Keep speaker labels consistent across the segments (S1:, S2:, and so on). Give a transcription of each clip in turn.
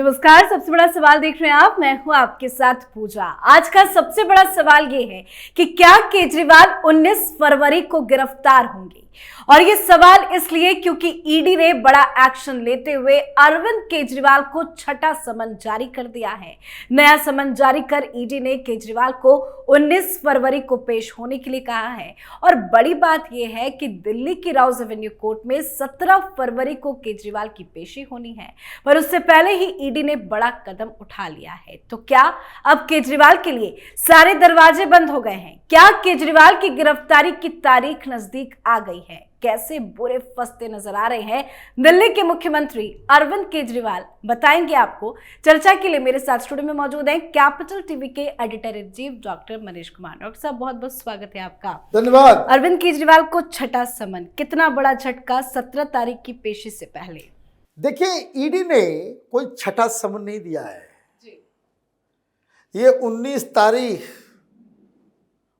S1: नमस्कार। सबसे बड़ा सवाल देख रहे हैं आप, मैं हूं आपके साथ पूजा। आज का सबसे बड़ा सवाल ये है कि क्या केजरीवाल 19 फरवरी को गिरफ्तार होंगे। और ये सवाल इसलिए क्योंकि ईडी ने बड़ा एक्शन लेते हुए अरविंद केजरीवाल को छठा समन जारी कर दिया है। नया समन जारी कर ईडी ने केजरीवाल को 19 फरवरी को पेश होने के लिए कहा है। और बड़ी बात यह है कि दिल्ली की राउज एवेन्यू कोर्ट में 17 फरवरी को केजरीवाल की पेशी होनी है, पर उससे पहले ही ईडी ने बड़ा कदम उठा लिया है। तो क्या अब केजरीवाल के लिए सारे दरवाजे बंद हो गए हैं? क्या केजरीवाल की गिरफ्तारी की तारीख नजदीक आ गई है? कैसे बुरे फंसते नजर आ रहे हैं दिल्ली के मुख्यमंत्री अरविंद केजरीवाल, बताएंगे आपको। चर्चा के लिए मेरे साथ स्टूडियो में मौजूद हैं कैपिटल टीवी के editor in chief doctor Manish Kumar. Doctor साहब, बहुत बहुत स्वागत है आपका।
S2: धन्यवाद।
S1: अरविंद केजरीवाल को छठा समन, कितना बड़ा झटका 17 तारीख की पेशी से पहले।
S2: देखिए, ईडी ने कोई छठा समन नहीं दिया है जी। ये 19 तारीख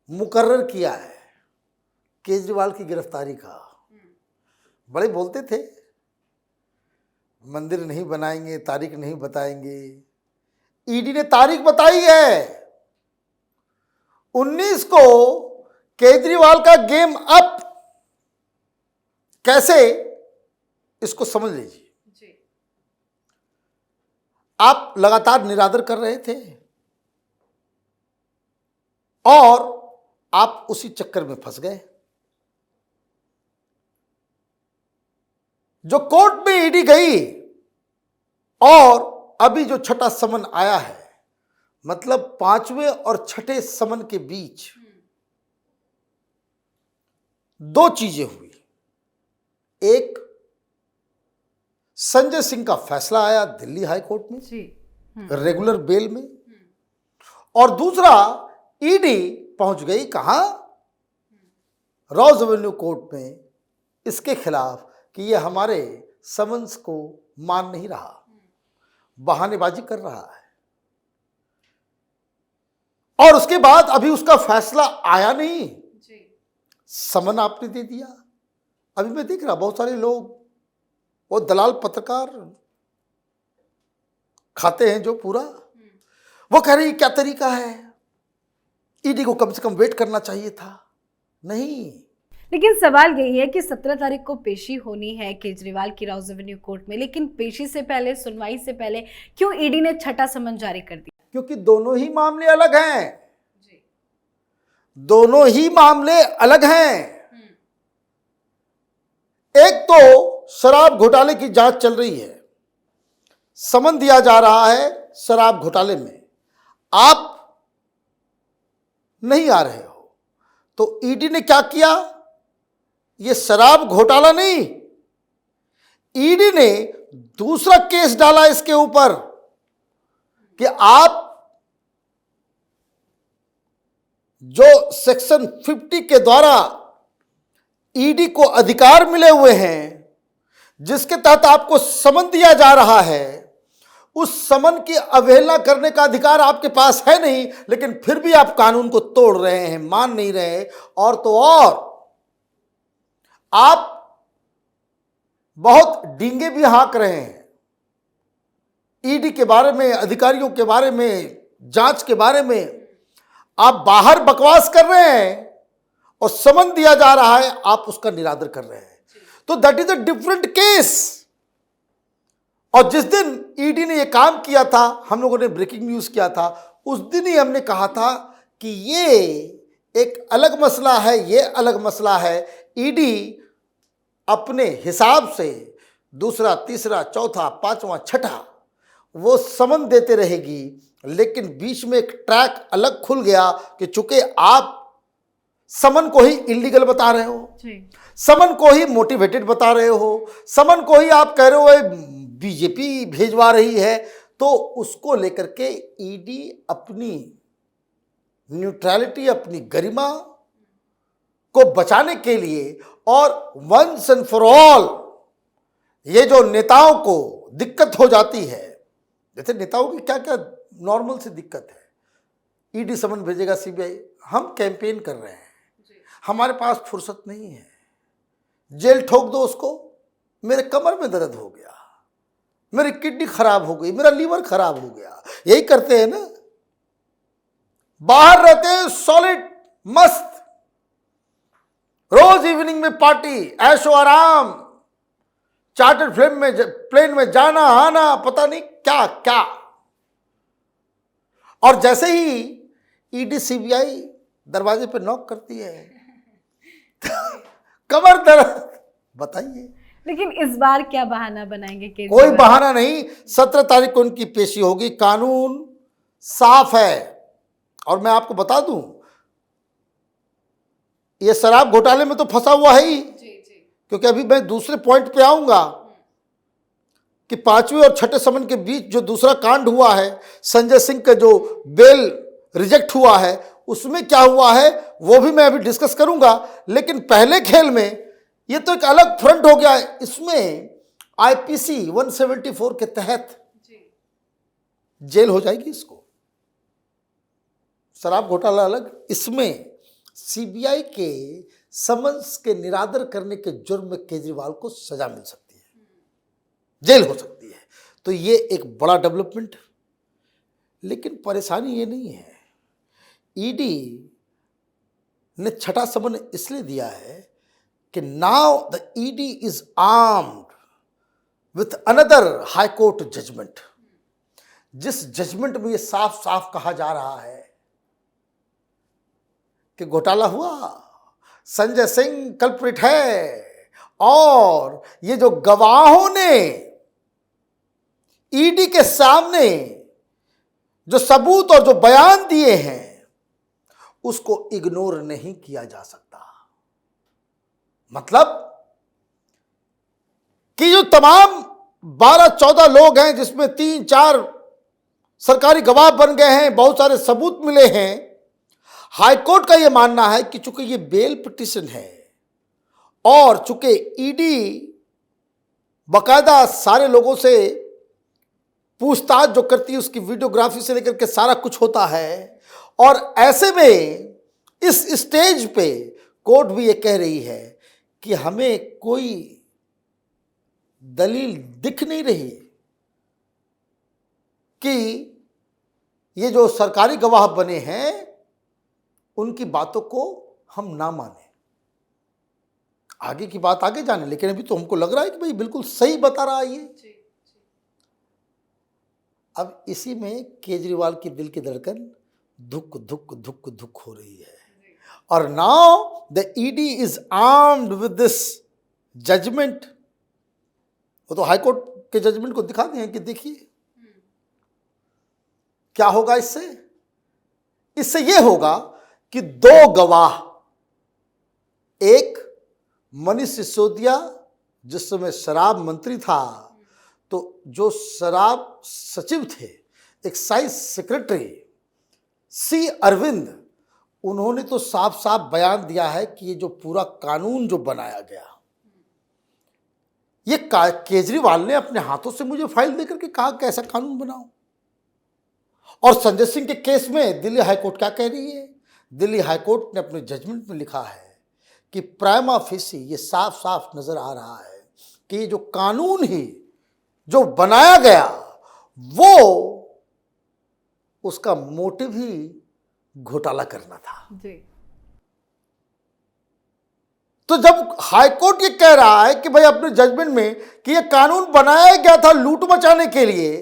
S2: मुकर्रर किया है केजरीवाल की गिरफ्तारी का। बड़े बोलते थे मंदिर नहीं बनाएंगे, तारीख नहीं बताएंगे। ईडी ने तारीख बताई है 19 को। केजरीवाल का गेम अप कैसे, इसको समझ लीजिए। आप लगातार निरादर कर रहे थे और आप उसी चक्कर में फंस गए। जो कोर्ट में ईडी गई और अभी जो छठा समन आया है, मतलब 5वें और छठे समन के बीच दो चीजें हुई। एक, संजय सिंह का फैसला आया दिल्ली हाई कोर्ट में रेगुलर बेल में, और दूसरा ईडी पहुंच गई कहां, राउज एवेन्यू कोर्ट में, इसके खिलाफ कि ये हमारे समन्स को मान नहीं रहा, बहानेबाजी कर रहा है। और उसके बाद अभी उसका फैसला आया नहीं, समन आपने दे दिया। अभी मैं देख रहा बहुत सारे लोग, वो दलाल पत्रकार खाते हैं जो पूरा, वो कह रही क्या तरीका है, ईडी को कम से कम वेट करना चाहिए था। नहीं,
S1: लेकिन सवाल यही है कि 17 तारीख को पेशी होनी है केजरीवाल की राउज एवेन्यू कोर्ट में, लेकिन पेशी से पहले, सुनवाई से पहले क्यों ईडी ने छठा समन जारी कर दिया?
S2: क्योंकि दोनों ही मामले अलग हैं। दोनों ही मामले अलग हैं। एक तो शराब घोटाले की जांच चल रही है, समन दिया जा रहा है शराब घोटाले में, आप नहीं आ रहे हो। तो ईडी ने क्या किया, ये शराब घोटाला नहीं, ईडी ने दूसरा केस डाला इसके ऊपर कि आप जो सेक्शन 50 के द्वारा ईडी को अधिकार मिले हुए हैं, जिसके तहत आपको समन दिया जा रहा है, उस समन की अवहेलना करने का अधिकार आपके पास है नहीं, लेकिन फिर भी आप कानून को तोड़ रहे हैं, मान नहीं रहे। और तो और आप बहुत डींगे भी हाँक रहे हैं ईडी के बारे में, अधिकारियों के बारे में, जांच के बारे में। आप बाहर बकवास कर रहे हैं और समन दिया जा रहा है, आप उसका निरादर कर रहे हैं। तो that is a different case. और जिस दिन ईडी ने यह काम किया था, हम लोगों ने ब्रेकिंग न्यूज किया था, उस दिन ही हमने कहा था कि ये एक अलग मसला है, ये अलग मसला है। ईडी अपने हिसाब से दूसरा, तीसरा, चौथा, पांचवा, छठा वो समन देते रहेगी, लेकिन बीच में एक ट्रैक अलग खुल गया कि चूंकि आप समन को ही इलीगल बता रहे हो, समन को ही मोटिवेटेड बता रहे हो, समन को ही आप कह रहे हो बीजेपी भेजवा रही है, तो उसको लेकर के ईडी अपनी न्यूट्रलिटी, अपनी गरिमा को बचाने के लिए और वंस एंड फॉर ऑल ये जो नेताओं को दिक्कत हो जाती है, जैसे नेताओं की क्या क्या नॉर्मल सी दिक्कत है, ईडी समन भेजेगा सीबीआई, हम कैंपेन कर रहे हैं, हमारे पास फुर्सत नहीं है, जेल ठोक दो उसको, मेरे कमर में दर्द हो गया, मेरी किडनी खराब हो गई, मेरा लीवर खराब हो गया, यही करते हैं ना। बाहर रहते हैं सॉलिड मस्त, रोज इवनिंग में पार्टी, ऐशो आराम, चार्टर्ड प्लेन में जाना आना, पता नहीं क्या क्या। और जैसे ही ईडी सीबीआई दरवाजे पे नॉक करती है कमर दर्द, बताइए।
S1: लेकिन इस बार क्या बहाना बनाएंगे
S2: कोई बहाना नहीं, 17 तारीख को उनकी पेशी होगी। कानून साफ है। और मैं आपको बता दूं, ये शराब घोटाले में तो फंसा हुआ है ही, क्योंकि अभी मैं दूसरे पॉइंट पे आऊंगा कि 5वें और 6ठे समन के बीच जो दूसरा कांड हुआ है, संजय सिंह का जो बेल रिजेक्ट हुआ है, उसमें क्या हुआ है वो भी मैं अभी डिस्कस करूंगा। लेकिन पहले खेल में ये तो एक अलग फ्रंट हो गया है। इसमें आईपीसी 174 के तहत जेल हो जाएगी इसको। शराब घोटाला अलग, इसमें सीबीआई के समन्स के निरादर करने के जुर्म में केजरीवाल को सजा मिल सकती है, जेल हो सकती है। तो ये एक बड़ा डेवलपमेंट। लेकिन परेशानी ये नहीं है, ईडी ने छठा समन इसलिए दिया है कि now the ED is armed with another high court judgment, जिस जजमेंट में ये साफ साफ कहा जा रहा है कि घोटाला हुआ, संजय सिंह कल्प्रिट है, और ये जो गवाहों ने ईडी के सामने जो सबूत और जो बयान दिए हैं उसको इग्नोर नहीं किया जा सकता। मतलब कि जो तमाम 12-14 लोग हैं, जिसमें 3-4 सरकारी गवाह बन गए हैं, बहुत सारे सबूत मिले हैं, हाईकोर्ट का यह मानना है कि चूंकि ये बेल पिटीशन है और चूंकि ईडी बकायदा सारे लोगों से पूछताछ जो करती है, उसकी वीडियोग्राफी से लेकर के सारा कुछ होता है, और ऐसे में इस स्टेज पे कोर्ट भी ये कह रही है कि हमें कोई दलील दिख नहीं रही कि ये जो सरकारी गवाह बने हैं उनकी बातों को हम ना माने। आगे की बात आगे जाने, लेकिन अभी तो हमको लग रहा है कि भाई बिल्कुल सही बता रहा है ये। अब इसी में केजरीवाल की दिल की धड़कन धुक धुक धुक धुक हो रही है। और now the ED is armed with this judgment. वो तो हाईकोर्ट के जजमेंट को दिखा दिए कि देखिए क्या होगा इससे। इससे यह होगा कि 2 गवाह, एक मनीष सिसोदिया जिस समय शराब मंत्री था, तो जो शराब सचिव थे, एक्साइज सेक्रेटरी सी अरविंद, उन्होंने तो साफ साफ बयान दिया है कि ये जो पूरा कानून जो बनाया गया, ये केजरीवाल ने अपने हाथों से मुझे फाइल देकर के कहा कि ऐसा कानून बनाओ। और संजय सिंह के केस में दिल्ली हाईकोर्ट क्या कह रही है? दिल्ली हाईकोर्ट ने अपने जजमेंट में लिखा है कि प्राइमा फेसी ये साफ साफ नजर आ रहा है कि ये जो कानून ही जो बनाया गया वो उसका मोटिव ही घोटाला करना था जी। तो जब हाईकोर्ट ये कह रहा है कि भाई अपने जजमेंट में कि ये कानून बनाया गया था लूट मचाने के लिए,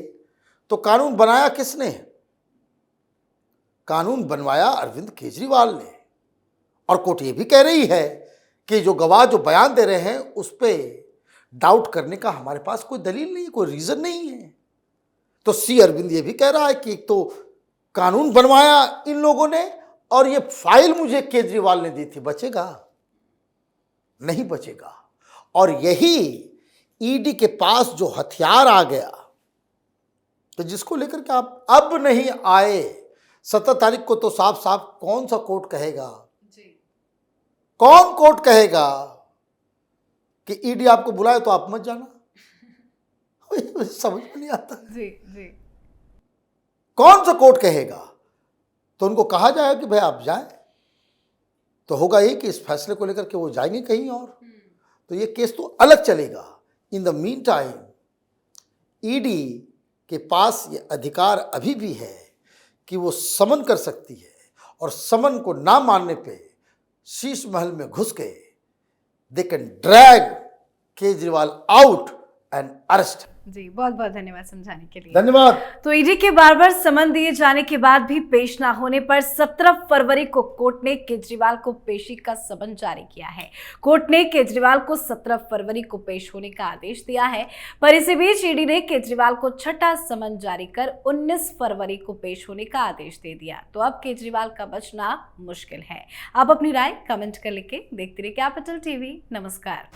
S2: तो कानून बनाया किसने? कानून बनवाया अरविंद केजरीवाल ने। और कोर्ट ये भी कह रही है कि जो गवाह जो बयान दे रहे हैं उस पर डाउट करने का हमारे पास कोई दलील नहीं है, कोई रीजन नहीं है। तो सी अरविंद ये भी कह रहा है कि एक तो कानून बनवाया इन लोगों ने और ये फाइल मुझे केजरीवाल ने दी थी, बचेगा नहीं बचेगा। और यही ईडी के पास जो हथियार आ गया, तो जिसको लेकर के आप अब नहीं आए, 17 तारीख को तो साफ साफ कौन सा कोर्ट कहेगा जी। कौन कोर्ट कहेगा कि ईडी आपको बुलाए तो आप मत जाना? समझ में नहीं आता जी जी। कौन सा कोर्ट कहेगा? तो उनको कहा जाएगा कि भाई आप जाएं, तो होगा ये कि इस फैसले को लेकर के वो जाएंगे कहीं और, तो ये केस तो अलग चलेगा। In the mean time ED के पास ये अधिकार अभी भी है कि वो समन कर सकती है और समन को ना मानने पे शीश महल में घुस के they can drag Kejriwal out and arrest.
S1: जी, बहुत बहुत धन्यवाद समझाने के लिए।
S2: धन्यवाद।
S1: तो ईडी के बार बार समन दिए जाने के बाद भी पेश ना होने पर 17 फरवरी को कोर्ट ने केजरीवाल को पेशी का समन जारी किया है। कोर्ट ने केजरीवाल को 17 फरवरी को पेश होने का आदेश दिया है, पर इसी बीच ईडी ने केजरीवाल को छठा समन जारी कर 19 फरवरी को पेश होने का आदेश दे दिया। तो अब केजरीवाल का बचना मुश्किल है। आप अपनी राय कमेंट कर लिखे देखते रहिए कैपिटल टीवी। नमस्कार।